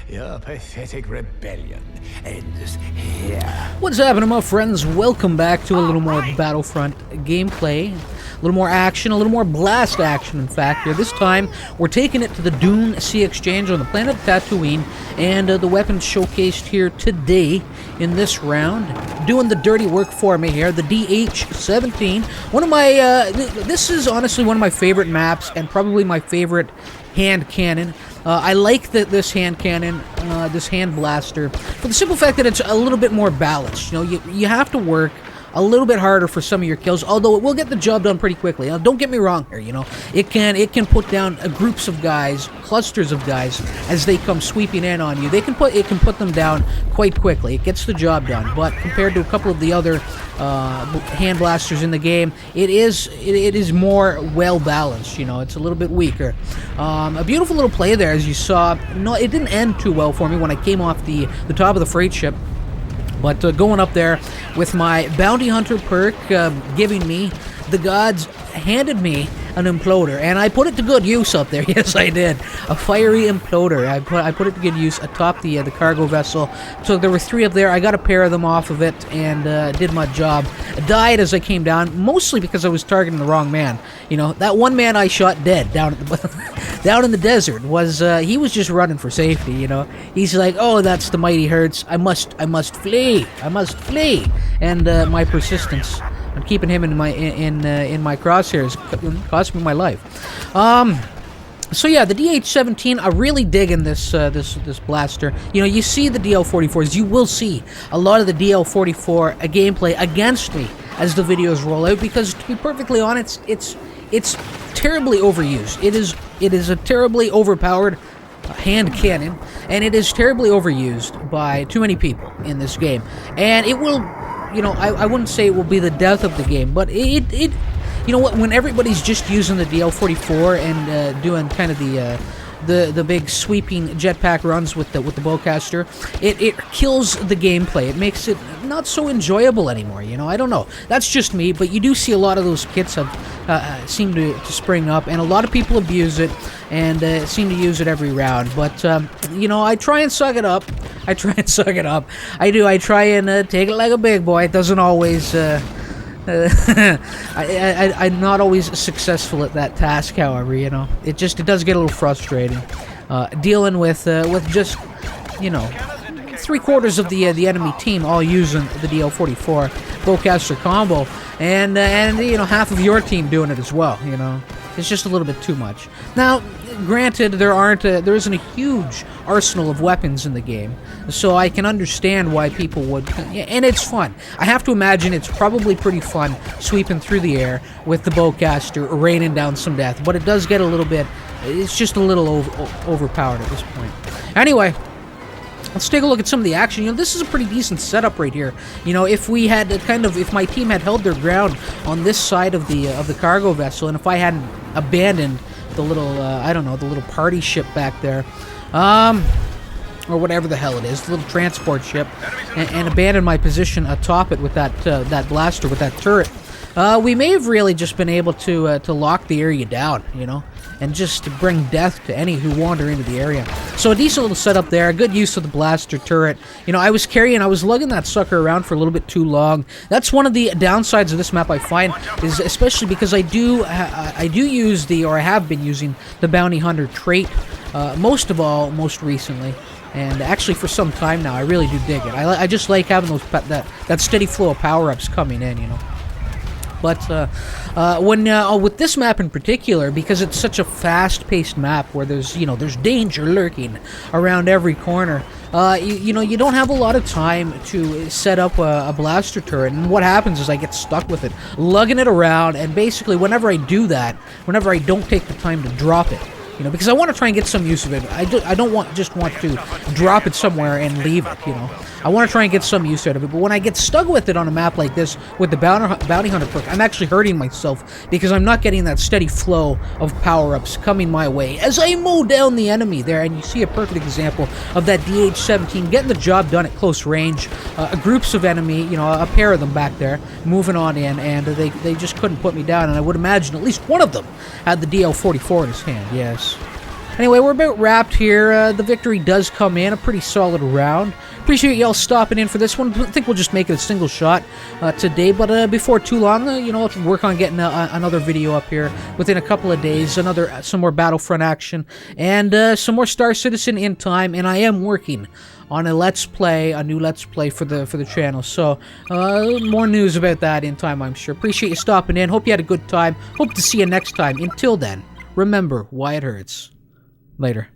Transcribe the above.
Your pathetic rebellion ends here. What's happening, my friends? Welcome back to a little more Battlefront gameplay. A little more action, a little more blast action, in fact. Here, this time, we're taking it to the Dune Sea Exchange on the planet Tatooine, and the weapons showcased here today in this round. Doing the dirty work for me here, the DH-17. One of my, this is honestly one of my favorite maps, and probably my favorite hand cannon. I like this hand cannon, this hand blaster, for the simple fact that it's a little bit more balanced. You know, you have to work a little bit harder for some of your kills, although it will get the job done pretty quickly. Now, don't get me wrong here, you know. It can put down groups of guys, clusters of guys, as they come sweeping in on you. It can put them down quite quickly. It gets the job done. But compared to a couple of the other hand blasters in the game, it is more well balanced. You know, it's a little bit weaker. A beautiful little play there, as you saw. No, it didn't end too well for me when I came off the top of the freight ship. But going up there with my bounty hunter perk, giving me, the gods handed me an imploder, and I put it to good use up there. Yes, I did. A fiery imploder. I put it to good use atop the cargo vessel. So there were 3 up there. I got a pair of them off of it and did my job. I died as I came down, mostly because I was targeting the wrong man. You know, that one man I shot dead down at the down in the desert was he was just running for safety. You know, he's like, oh, that's the mighty herds. I must flee. I must flee. And my persistence and keeping him in my crosshairs cost me my life. So yeah, the DH-17, I really dig in this blaster. You know, you see the DL-44s. You will see a lot of the DL-44 gameplay against me as the videos roll out, because to be perfectly honest, it's terribly overused. It is a terribly overpowered hand cannon, and it is terribly overused by too many people in this game. And it will, you know, I wouldn't say it will be the death of the game, but it you know what, when everybody's just using the DL-44 and doing kind of the big sweeping jetpack runs with the bowcaster, it kills the gameplay. It makes it not so enjoyable anymore. You know, I don't know. That's just me, but you do see a lot of those kits have seem to spring up, and a lot of people abuse it and seem to use it every round. But you know, I try and suck it up. I do. I try and take it like a big boy. It doesn't always. I'm not always successful at that task, however, you know. It does get a little frustrating. Dealing with just, you know, 3/4 of the enemy team all using the DL-44 bowcaster combo, and you know, half of your team doing it as well, you know. It's just a little bit too much. Now, granted, there isn't a huge arsenal of weapons in the game, so I can understand why people would, and it's fun. I have to imagine it's probably pretty fun sweeping through the air with the bowcaster, raining down some death, but it does get a little bit, it's just a little overpowered at this point. Anyway, let's take a look at some of the action. You know, this is a pretty decent setup right here. You know, if we had if my team had held their ground on this side of the cargo vessel, and if I hadn't abandoned the little, I don't know, the little party ship back there, or whatever the hell it is, the little transport ship, and abandoned my position atop it with that blaster, with that turret, we may have really just been able to lock the area down, you know, and just to bring death to any who wander into the area. So a decent little setup there, a good use of the blaster turret. You know, I was lugging that sucker around for a little bit too long. That's one of the downsides of this map, I find, is especially because I have been using the bounty hunter trait, most recently. And actually, for some time now, I really do dig it. I just like having that steady flow of power-ups coming in, you know. But with this map in particular, because it's such a fast-paced map where there's danger lurking around every corner, you know, you don't have a lot of time to set up a blaster turret. And what happens is I get stuck with it, lugging it around, and basically whenever I do that, whenever I don't take the time to drop it, you know, because I want to try and get some use of it. I don't just want to drop it somewhere and leave it, you know. I want to try and get some use out of it, but when I get stuck with it on a map like this with the bounty hunter perk, I'm actually hurting myself because I'm not getting that steady flow of power-ups coming my way as I mow down the enemy there. And you see a perfect example of that DH-17 getting the job done at close range. Groups of enemy, you know, a pair of them back there, moving on in, and they just couldn't put me down. And I would imagine at least one of them had the DL-44 in his hand, yes. Anyway, we're about wrapped here. The victory does come in, a pretty solid round. Appreciate y'all stopping in for this one. I think we'll just make it a single shot today, but before too long, let's work on getting another video up here within a couple of days, some more Battlefront action, and some more Star Citizen in time, and I am working on a new Let's Play for the channel, so more news about that in time, I'm sure. Appreciate you stopping in. Hope you had a good time. Hope to see you next time. Until then, remember why it hurts. Later.